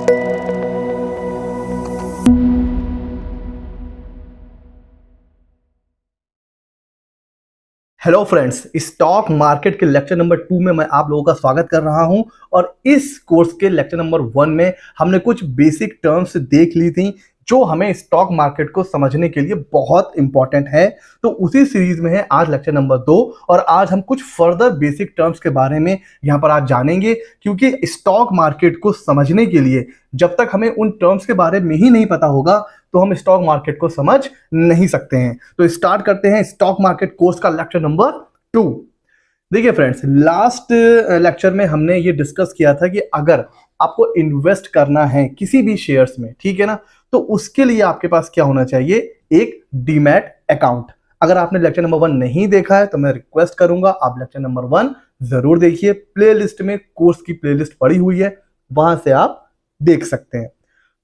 Hello friends, stock market के lecture number 2 में मैं आप लोगों का स्वागत कर रहा हूं। और इस कोर्स के लेक्चर नंबर 1 में हमने कुछ बेसिक टर्म्स देख ली थी जो हमें स्टॉक मार्केट को समझने के लिए बहुत इंपॉर्टेंट है। तो उसी सीरीज में है आज लेक्चर नंबर 2, और आज हम कुछ फर्दर बेसिक टर्म्स के बारे में यहाँ पर आज जानेंगे, क्योंकि स्टॉक मार्केट को समझने के लिए जब तक हमें उन टर्म्स के बारे में ही नहीं पता होगा तो हम स्टॉक मार्केट को समझ नहीं सकते हैं। तो स्टार्ट करते हैं स्टॉक मार्केट कोर्स का लेक्चर नंबर 2। देखिए फ्रेंड्स, लास्ट लेक्चर में हमने ये डिस्कस किया था कि अगर आपको इन्वेस्ट करना है किसी भी शेयर्स में, ठीक है ना, तो उसके लिए आपके पास क्या होना चाहिए, एक डीमैट अकाउंट। अगर आपने लेक्चर नंबर 1 नहीं देखा है तो मैं रिक्वेस्ट करूंगा आप लेक्चर नंबर 1 जरूर देखिए। प्लेलिस्ट में कोर्स की प्लेलिस्ट पड़ी हुई है, वहां से आप देख सकते हैं।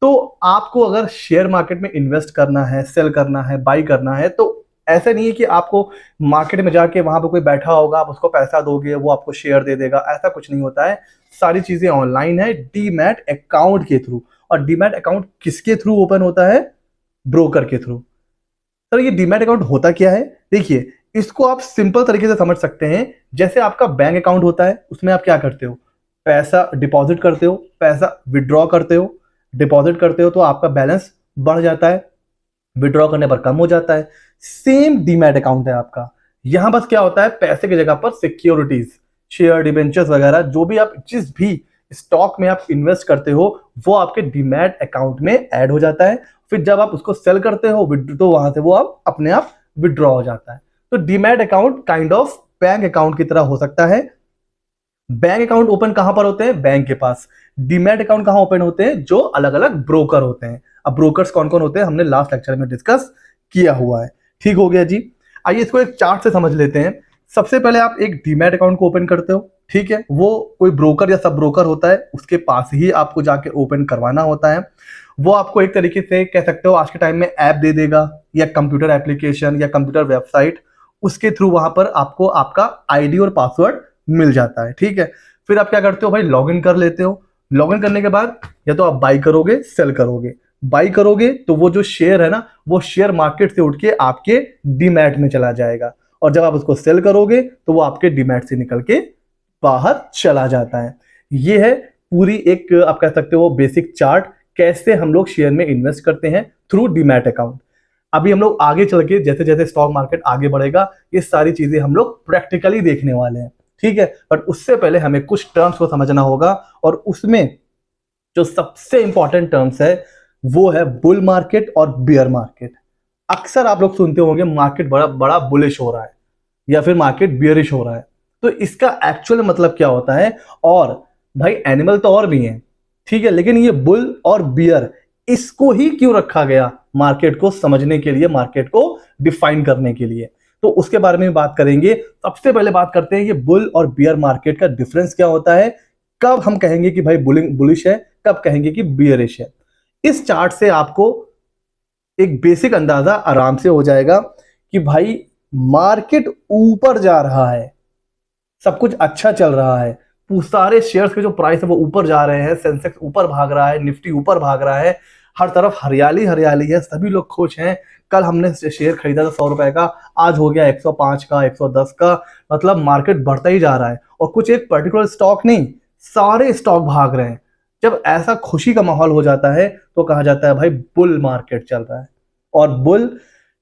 तो आपको अगर शेयर मार्केट में इन्वेस्ट करना है, सेल करना है, बाई करना है, तो ऐसा नहीं है कि आपको मार्केट में जाके वहां पे कोई बैठा होगा, आप उसको पैसा दोगे, वो आपको शेयर दे देगा, ऐसा कुछ नहीं होता है। सारी चीजें ऑनलाइन है डीमैट अकाउंट के थ्रू। और डीमैट अकाउंट किसके थ्रू ओपन होता है? ब्रोकर के थ्रू। सर ये डीमैट अकाउंट होता क्या है? देखिए, इसको आप सिंपल तरीके से समझ सकते हैं। जैसे आपका बैंक अकाउंट होता है, उसमें आप क्या करते हो, पैसा डिपॉजिट करते हो, पैसा विड्रॉ करते हो। डिपॉजिट करते हो तो आपका बैलेंस बढ़ जाता है, विड्रॉ करने पर कम हो जाता है। सेम डीमैट अकाउंट है आपका। यहां बस क्या होता है, पैसे की जगह पर सिक्योरिटीज, शेयर, डिबेंचर्स वगैरह, जो भी आप जिस भी स्टॉक में आप इन्वेस्ट करते हो वो आपके डीमैट अकाउंट में ऐड हो जाता है। फिर जब आप उसको सेल करते हो तो वहां से वो आप अपने आप विड्रॉ हो जाता है। तो demat account kind of bank account की तरह हो सकता है। बैंक अकाउंट ओपन कहां पर होते हैं? बैंक के पास। डीमैट अकाउंट कहां ओपन होते हैं? जो अलग अलग ब्रोकर होते हैं। अब ब्रोकर्स कौन कौन होते हैं हमने लास्ट लेक्चर में डिस्कस किया हुआ है। ठीक हो गया जी। आइए इसको एक चार्ट से समझ लेते हैं। सबसे पहले आप एक डीमैट अकाउंट को ओपन करते हो, ठीक है, वो कोई ब्रोकर या सब ब्रोकर होता है, उसके पास ही आपको जाके ओपन करवाना होता है। वो आपको एक तरीके से कह सकते हो आज के टाइम में ऐप दे देगा, या कंप्यूटर एप्लीकेशन या कंप्यूटर वेबसाइट, उसके थ्रू वहां पर आपको आपका आईडी और पासवर्ड मिल जाता है। ठीक है, फिर आप क्या करते हो भाई, लॉग इन कर लेते हो। लॉग इन करने के बाद या तो आप बाई करोगे, सेल करोगे। बाई करोगे तो वो जो शेयर है ना, वो शेयर मार्केट से उठ के आपके डीमैट में चला जाएगा, और जब आप उसको सेल करोगे तो वो आपके डीमैट से निकल के बाहर चला जाता है। ये है पूरी एक आप कह सकते हो बेसिक चार्ट, कैसे हम लोग शेयर में इन्वेस्ट करते हैं थ्रू डीमैट अकाउंट। अभी हम लोग आगे चल के जैसे जैसे स्टॉक मार्केट आगे बढ़ेगा ये सारी चीजें हम लोग प्रैक्टिकली देखने वाले हैं, ठीक है। बट उससे पहले हमें कुछ टर्म्स को समझना होगा, और उसमें जो सबसे इंपॉर्टेंट टर्म्स है वो है बुल मार्केट और बियर मार्केट। अक्सर आप लोग सुनते होंगे मार्केट बड़ा बड़ा बुलिश हो रहा है या फिर मार्केट बियरिश हो रहा है, तो इसका एक्चुअल मतलब क्या होता है? और भाई एनिमल तो और भी हैं, ठीक है, लेकिन ये बुल और बियर इसको ही क्यों रखा गया? मार्केट को समझने के लिए, मार्केट को डिफाइन करने के लिए। तो उसके बारे में बात करेंगे। सबसे पहले बात करते हैं ये बुल और बियर मार्केट का डिफरेंस क्या होता है, कब हम कहेंगे कि भाई बुलिश है, कब कहेंगे कि बियरिश है। इस चार्ट से आपको एक बेसिक अंदाजा आराम से हो जाएगा कि भाई मार्केट ऊपर जा रहा है, सब कुछ अच्छा चल रहा है, सारे शेयर्स के जो प्राइस है वो ऊपर जा रहे हैं, सेंसेक्स ऊपर भाग रहा है, निफ्टी ऊपर भाग रहा है, हर तरफ हरियाली हरियाली है, सभी लोग खुश हैं। कल हमने शेयर खरीदा था 100 रुपए का, आज हो गया 105 का, 110 का, मतलब मार्केट बढ़ता ही जा रहा है। और कुछ एक पर्टिकुलर स्टॉक नहीं, सारे स्टॉक भाग रहे हैं। जब ऐसा खुशी का माहौल हो जाता है तो कहा जाता है भाई बुल मार्केट चल रहा है। और बुल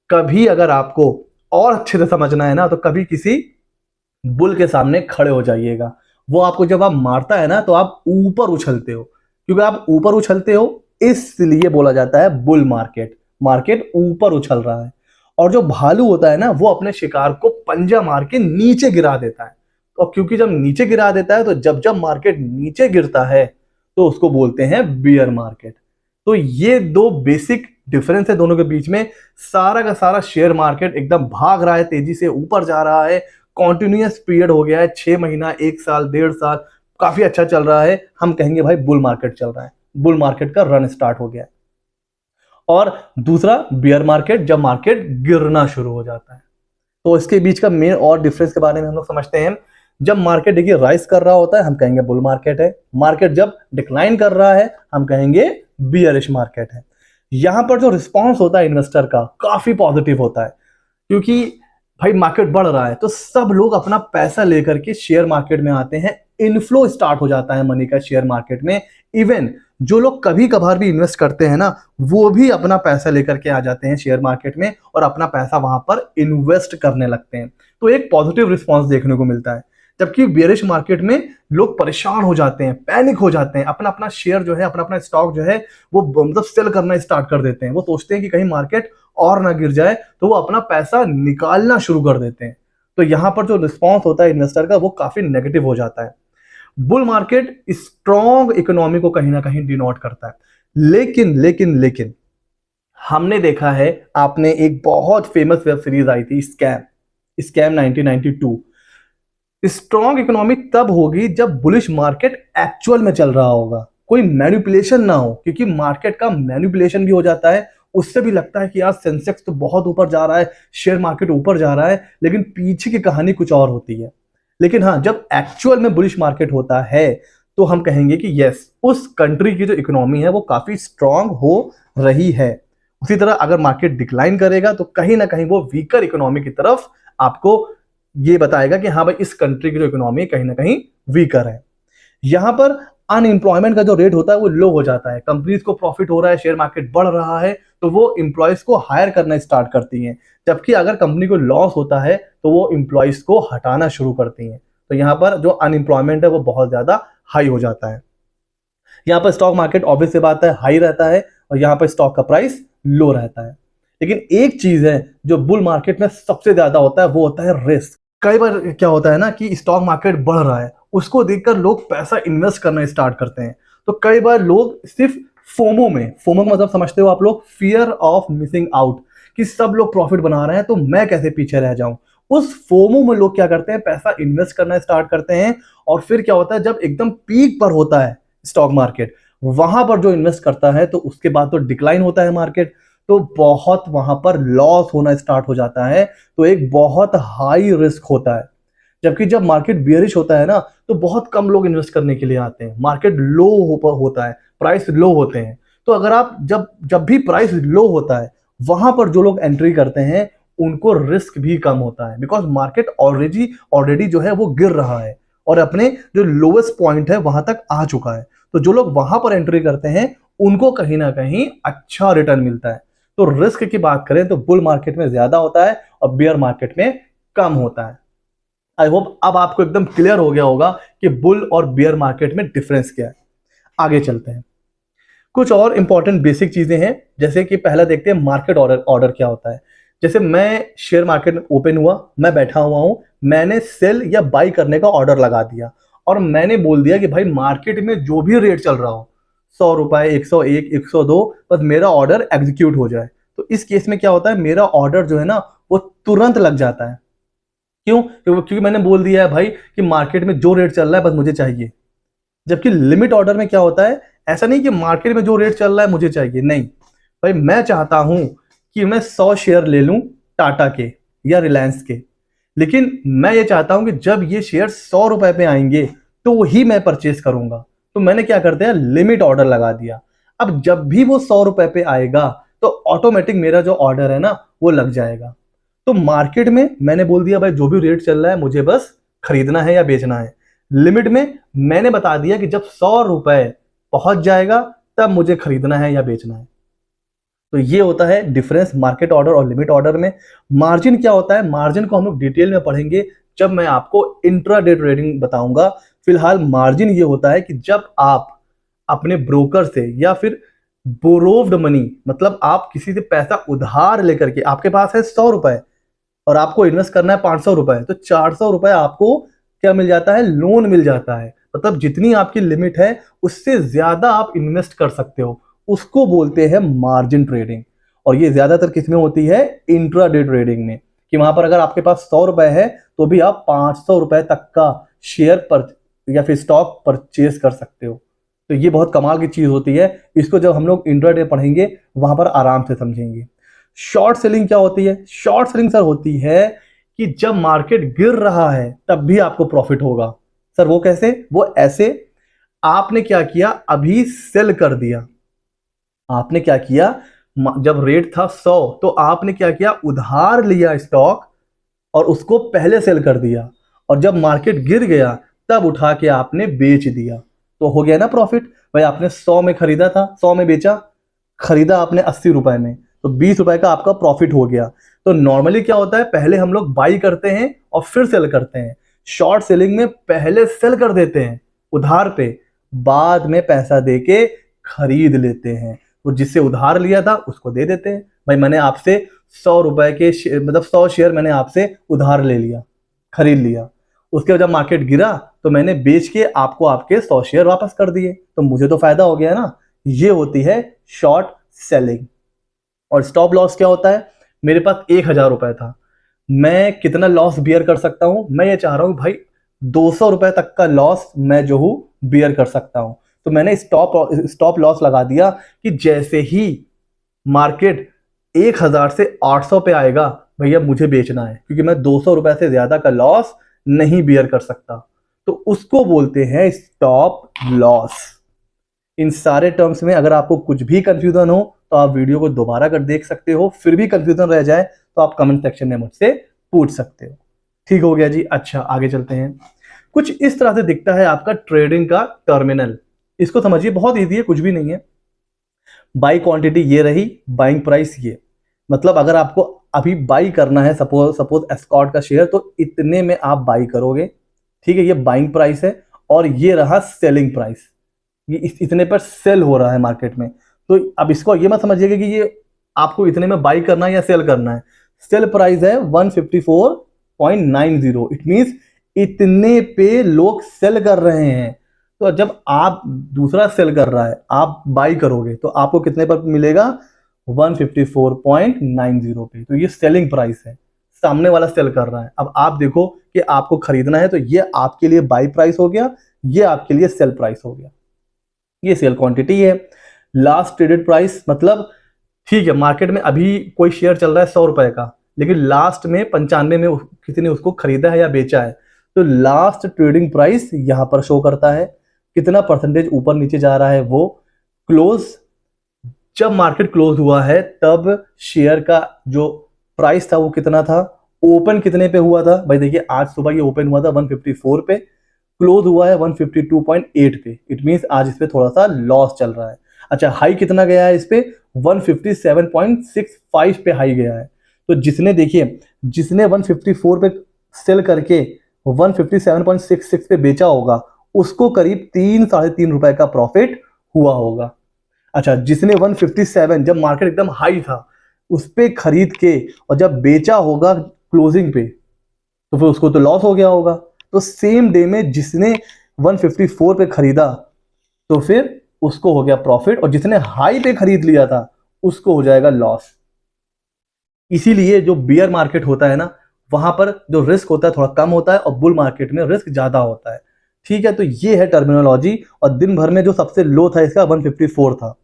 कभी अगर आपको और अच्छे से समझना है ना, तो कभी किसी बुल के सामने खड़े हो जाइएगा। वो आपको जब आप मारता है ना तो आप ऊपर उछलते हो, क्योंकि आप ऊपर उछलते हो इसलिए बोला जाता है बुल मार्केट। मार्केट ऊपर उछल रहा है। और जो भालू होता है ना, वो अपने शिकार को पंजा मार के नीचे गिरा देता है। और क्योंकि जब नीचे गिरा देता है तो जब मार्केट नीचे गिरता है तो उसको बोलते हैं बियर मार्केट। तो ये दो बेसिक डिफरेंस है दोनों के बीच में। सारा का सारा शेयर मार्केट एकदम भाग रहा है, तेजी से ऊपर जा रहा है, कॉन्टिन्यूअस पीरियड हो गया है, 6 महीना, 1 साल, 1.5 साल, काफी अच्छा चल रहा है। हम कहेंगे भाई बुल मार्केट चल रहा है, बुल मार्केट का रन स्टार्ट हो गया है। और दूसरा बियर मार्केट, जब मार्केट गिरना शुरू हो जाता है। तो इसके बीच का मेन और डिफरेंस के बारे में हम लोग समझते हैं। जब मार्केट देखिए राइज कर रहा होता है हम कहेंगे बुल मार्केट है, मार्केट जब डिक्लाइन कर रहा है हम कहेंगे बियरिश मार्केट है। यहां पर जो रिस्पॉन्स होता है इन्वेस्टर का काफी पॉजिटिव होता है, क्योंकि भाई मार्केट बढ़ रहा है तो सब लोग अपना पैसा लेकर के शेयर मार्केट में आते हैं, इनफ्लो स्टार्ट हो जाता है मनी का शेयर मार्केट में। इवन जो लोग कभी कभार भी इन्वेस्ट करते हैं ना, वो भी अपना पैसा लेकर के आ जाते हैं शेयर मार्केट में और अपना पैसा वहां पर इन्वेस्ट करने लगते हैं। तो एक पॉजिटिव रिस्पॉन्स देखने को मिलता है। जबकि बेरिश मार्केट में लोग परेशान हो जाते हैं, पैनिक हो जाते हैं, अपना अपना शेयर जो है, अपना अपना स्टॉक जो है वो मतलब सेल करना स्टार्ट कर देते हैं। वो सोचते हैं कि कहीं मार्केट और ना गिर जाए, तो वो अपना पैसा निकालना शुरू कर देते हैं। तो यहां पर जो रिस्पॉन्स होता है इन्वेस्टर का वो काफी नेगेटिव हो जाता है। बुल मार्केट स्ट्रॉन्ग इकोनॉमी को कहीं ना कहीं डिनोट करता है। लेकिन लेकिन लेकिन हमने देखा है, आपने एक बहुत फेमस वेब सीरीज आई थी स्कैम, स्कैम 1992। स्ट्रॉन्ग इकोनॉमी तब होगी जब बुलिश मार्केट एक्चुअल में चल रहा होगा, कोई मैनिपुलेशन ना हो, क्योंकि मार्केट का मैनिपुलेशन भी हो जाता है। उससे भी लगता है कि यार सेंसेक्स तो बहुत ऊपर जा रहा है, शेयर मार्केट ऊपर जा रहा है, लेकिन पीछे की कहानी कुछ और होती है। लेकिन हाँ, जब एक्चुअल में बुलिश मार्केट होता है तो हम कहेंगे कि यस, उस कंट्री की जो इकोनॉमी है वो काफी स्ट्रांग हो रही है। उसी तरह अगर मार्केट डिक्लाइन करेगा तो कहीं ना कहीं वो वीकर इकोनॉमी की तरफ आपको ये बताएगा कि हाँ भाई इस कंट्री की जो इकोनॉमी कहीं ना कहीं वीकर है। यहां पर अनएम्प्लॉयमेंट का जो रेट होता है वो लो हो जाता है, कंपनीज को प्रॉफिट हो रहा है, शेयर मार्केट बढ़ रहा है, तो वो एम्प्लॉयज को हायर करना स्टार्ट करती हैं। जबकि अगर कंपनी को लॉस होता है तो वो एम्प्लॉयज को हटाना शुरू करती हैं। तो यहाँ पर जो अनएम्प्लॉयमेंट है वो बहुत ज्यादा हाई हो जाता है। यहाँ पर स्टॉक मार्केट ऑब्वियस सी बात है हाई रहता है और यहाँ पर स्टॉक का प्राइस लो रहता है। लेकिन एक चीज है जो बुल मार्केट में सबसे ज्यादा होता है, वो होता है रिस्क। कई बार क्या होता है ना कि स्टॉक मार्केट बढ़ रहा है, उसको देखकर लोग पैसा इन्वेस्ट करना स्टार्ट करते हैं। तो कई बार लोग सिर्फ फोमो में, फोमो का मतलब समझते हो आप लोग, फियर ऑफ मिसिंग आउट, कि सब लोग प्रॉफिट बना रहे हैं तो मैं कैसे पीछे रह जाऊं, उस फोमो में लोग क्या करते हैं, पैसा इन्वेस्ट करना स्टार्ट करते हैं। और फिर क्या होता है, जब एकदम पीक पर होता है स्टॉक मार्केट, वहां पर जो इन्वेस्ट करता है तो उसके बाद तो डिक्लाइन होता है मार्केट, तो बहुत वहां पर लॉस होना स्टार्ट हो जाता है। तो एक बहुत हाई रिस्क होता है। जबकि जब मार्केट बियरिश होता है ना, तो बहुत कम लोग इन्वेस्ट करने के लिए आते हैं, मार्केट लो होता है, प्राइस लो होते हैं। तो अगर आप जब जब भी प्राइस लो होता है, वहां पर जो लोग एंट्री करते हैं उनको रिस्क भी कम होता है, बिकॉज मार्केट ऑलरेडी जो है वो गिर रहा है और अपने जो लोएस्ट पॉइंट है वहां तक आ चुका है। तो जो लोग वहां पर एंट्री करते हैं उनको कहीं ना कहीं अच्छा रिटर्न मिलता है। तो रिस्क की बात करें तो बुल मार्केट में ज्यादा होता है और बियर मार्केट में कम होता है। आई होप अब आपको एकदम क्लियर हो गया होगा कि बुल और बियर मार्केट में डिफरेंस क्या है। आगे चलते हैं, कुछ और इंपॉर्टेंट बेसिक चीजें हैं। जैसे कि पहला देखते हैं मार्केट ऑर्डर क्या होता है। जैसे मैं शेयर मार्केट में ओपन हुआ, मैं बैठा हुआ हूं, मैंने सेल या बाई करने का ऑर्डर लगा दिया और मैंने बोल दिया कि भाई मार्केट में जो भी रेट चल रहा हो, 100 रुपए, 101, 102, बस मेरा ऑर्डर एग्जीक्यूट हो जाए। तो इस केस में क्या होता है, मेरा ऑर्डर जो है ना वो तुरंत लग जाता है। क्यों? क्योंकि मैंने बोल दिया है भाई कि मार्केट में जो रेट चल रहा है बस मुझे चाहिए। जबकि लिमिट ऑर्डर में क्या होता है, ऐसा नहीं कि मार्केट में जो रेट चल रहा है मुझे चाहिए, नहीं भाई, मैं चाहता हूं कि मैं 100 शेयर ले लूं टाटा के या रिलायंस के, लेकिन मैं ये चाहता हूं कि जब ये शेयर 100 रुपए पे आएंगे तो ही मैं परचेस करूंगा। तो मैंने क्या कर दिया, लिमिट ऑर्डर लगा दिया। अब जब भी वो 100 रुपए पे आएगा तो ऑटोमेटिक मेरा जो ऑर्डर है ना वो लग जाएगा। तो मार्केट में मैंने बोल दिया भाई जो भी रेट चल रहा है मुझे बस खरीदना है या बेचना है। लिमिट में मैंने बता दिया कि जब 100 रुपए पहुंच जाएगा तब मुझे खरीदना है या बेचना है। तो ये होता है डिफरेंस मार्केट ऑर्डर और लिमिट ऑर्डर में। मार्जिन क्या होता है, मार्जिन को हम लोग डिटेल में पढ़ेंगे जब मैं आपको इंट्राडे ट्रेडिंग बताऊंगा। फिलहाल मार्जिन ये होता है कि जब आप अपने ब्रोकर से या फिर बोरोव्ड मनी, मतलब आप किसी से पैसा उधार लेकर के, आपके पास है 100 रुपए और आपको इन्वेस्ट करना है 500 रुपए, तो 400 रुपए आपको क्या मिल जाता है, लोन मिल जाता है। मतलब जितनी आपकी लिमिट है उससे ज्यादा आप इन्वेस्ट कर सकते हो, उसको बोलते हैं मार्जिन ट्रेडिंग। और ये ज्यादातर किसमें होती है, इंट्राडे ट्रेडिंग में, कि वहां पर अगर आपके पास 100 रुपए है तो भी आप 500 रुपए तक का शेयर पर या फिर स्टॉक परचेज कर सकते हो। तो ये बहुत कमाल की चीज होती है, इसको जब हम लोग इंट्राडे पढ़ेंगे वहां पर आराम से समझेंगे। शॉर्ट सेलिंग क्या होती है, शॉर्ट सेलिंग सर होती है कि जब मार्केट गिर रहा है तब भी आपको प्रॉफिट होगा। सर वो कैसे? वो ऐसे, आपने क्या किया, अभी सेल कर दिया। आपने क्या किया, जब रेट था 100 तो आपने क्या किया, उधार लिया स्टॉक और उसको पहले सेल कर दिया, और जब मार्केट गिर गया तब उठा के आपने बेच दिया, तो हो गया ना प्रॉफिट। भाई आपने 100 में खरीदा था, 100 में बेचा, खरीदा आपने 80 रुपए में, तो 20 रुपए का आपका प्रॉफिट हो गया। तो नॉर्मली क्या होता है, पहले हम लोग बाई करते हैं और फिर सेल करते हैं। शॉर्ट सेलिंग में पहले सेल कर देते हैं उधार पे, बाद में पैसा देके खरीद लेते हैं। तो जिससे उधार लिया था उसको दे देते हैं। भाई मैंने आपसे 100 रुपए के मतलब 100 शेयर मैंने आपसे उधार ले लिया, खरीद लिया, उसके बाद जब मार्केट गिरा तो मैंने बेच के आपको आपके 100 शेयर वापस कर दिए, तो मुझे तो फायदा हो गया ना। ये होती है शॉर्ट सेलिंग। और स्टॉप लॉस क्या होता है, मेरे पास 1000 रुपए था, मैं कितना लॉस बियर कर सकता हूं, मैं ये चाह रहा हूं भाई 200 रुपए तक का लॉस मैं जो हूं बियर कर सकता हूं। तो मैंने स्टॉप लॉस लगा दिया कि जैसे ही मार्केट 1000 से 800 पे आएगा भैया मुझे बेचना है, क्योंकि मैं 200 रुपए से ज्यादा का लॉस नहीं बियर कर सकता। तो उसको बोलते हैं स्टॉप लॉस। इन सारे टर्म्स में अगर आपको कुछ भी कंफ्यूजन हो तो आप वीडियो को दोबारा कर देख सकते हो, फिर भी कंफ्यूजन रह जाए तो आप कमेंट सेक्शन में मुझसे पूछ सकते हो। ठीक हो गया जी। अच्छा आगे चलते हैं। कुछ इस तरह से दिखता है आपका ट्रेडिंग का टर्मिनल। इसको समझिए, बहुत ईजी है, कुछ भी नहीं है। बाई क्वांटिटी ये रही, बाइंग प्राइस ये, मतलब अगर आपको अभी बाई करना है सपोज एस्कॉर्ट का शेयर, तो इतने में आप बाई करोगे, ठीक है, ये बाइंग प्राइस है। और ये रहा सेलिंग प्राइस, ये इतने पर सेल हो रहा है मार्केट में। तो अब इसको ये मत समझिएगा कि ये आपको इतने में बाई करना है या सेल करना है। सेल प्राइस है 154.90, इट मींस इतने पे लोग सेल कर रहे हैं। तो जब आप दूसरा सेल कर रहा है, आप बाई करोगे तो आपको कितने पर मिलेगा, 154.90 पे। तो ये सेलिंग प्राइस है, सामने वाला सेल कर रहा है। अब आप देखो कि आपको खरीदना है, तो ये आपके लिए बाई प्राइस हो गया, ये आपके लिए सेल प्राइस हो गया। ये सेल क्वांटिटी है। लास्ट ट्रेडेड प्राइस, मतलब ठीक है मार्केट में अभी कोई शेयर चल रहा है 100 रुपए का, लेकिन लास्ट में 95 में किसी ने उसको खरीदा है या बेचा है, तो लास्ट ट्रेडिंग प्राइस यहां पर शो करता है, कितना परसेंटेज ऊपर नीचे जा रहा है वो। क्लोज, जब मार्केट क्लोज हुआ है तब शेयर का जो प्राइस था वो कितना था, ओपन कितने पे हुआ था। भाई देखिए आज सुबह ये ओपन हुआ था 154 पे, क्लोज हुआ है 152.8 पे, इट मींस आज इस पे थोड़ा सा लॉस चल रहा है। अच्छा हाई कितना गया है इस पे, 157.65 पे हाई गया है। तो जिसने देखिए, जिसने 154 पे सेल करके 157.66 पे बेचा होगा, उसको करीब 3-3.5 रुपए का प्रॉफिट हुआ होगा। अच्छा जिसने 157 जब मार्केट एकदम हाई था उस पे खरीद के और जब बेचा होगा क्लोजिंग पे, तो फिर उसको तो लॉस हो गया होगा। तो सेम डे में जिसने 154 पे खरीदा तो फिर उसको हो गया प्रॉफिट, और जिसने हाई पे खरीद लिया था उसको हो जाएगा लॉस। इसीलिए जो बियर मार्केट होता है ना, वहां पर जो रिस्क होता है थोड़ा कम होता है और बुल मार्केट में रिस्क ज्यादा होता है। ठीक है, तो ये है टर्मिनोलॉजी। और दिन भर में जो सबसे लो था इसका 154 था,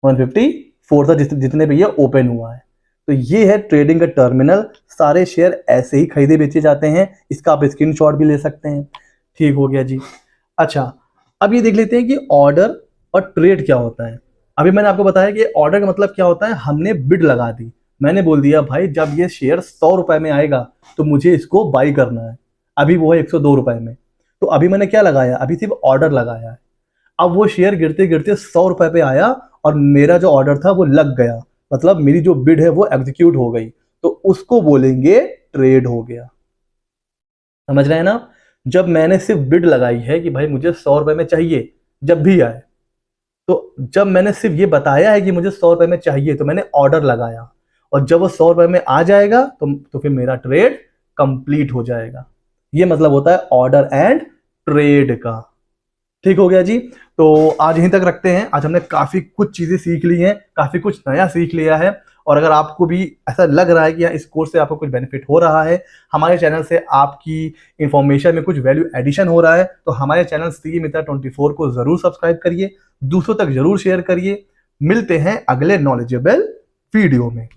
154 था जितने पे ये ओपन हुआ है। तो ये है ट्रेडिंग का टर्मिनल। सारे शेयर ऐसे ही खरीदे बेचे जाते हैं, इसका आप स्क्रीनशॉट भी ले सकते हैं। ठीक हो गया जी। अच्छा अब ये देख लेते हैं कि ऑर्डर और ट्रेड क्या होता है। अभी मैंने आपको बताया कि ऑर्डर का मतलब क्या होता है, हमने बिड लगा दी, मैंने बोल दिया भाई जब ये शेयर 100 रुपए में आएगा तो मुझे इसको बाई करना है, अभी वो है 102 रुपए में, तो अभी मैंने क्या लगाया, अभी सिर्फ ऑर्डर लगाया है। अब वो शेयर गिरते गिरते 100 रुपए पे आया और मेरा जो ऑर्डर था वो लग गया, मतलब मेरी जो बिड है वो एग्जीक्यूट हो गई, तो उसको बोलेंगे ट्रेड हो गया। समझ रहे हैं ना। जब मैंने सिर्फ बिड लगाई है कि भाई मुझे 100 रुपए में चाहिए जब भी आए, तो जब मैंने सिर्फ ये बताया है कि मुझे 100 रुपए में चाहिए तो मैंने ऑर्डर लगाया, और जब वो 100 रुपए में आ जाएगा तो फिर मेरा ट्रेड कंप्लीट हो जाएगा। ये मतलब होता है ऑर्डर एंड ट्रेड का। ठीक हो गया जी। तो आज यहीं तक रखते हैं। आज हमने काफी कुछ चीजें सीख ली हैं, काफी कुछ नया सीख लिया है। और अगर आपको भी ऐसा लग रहा है कि इस कोर्स से आपको कुछ बेनिफिट हो रहा है, हमारे चैनल से आपकी इंफॉर्मेशन में कुछ वैल्यू एडिशन हो रहा है, तो हमारे चैनल सीए मित्रा 24 को जरूर सब्सक्राइब करिए, दूसरों तक जरूर शेयर करिए। मिलते हैं अगले नॉलेजेबल वीडियो में।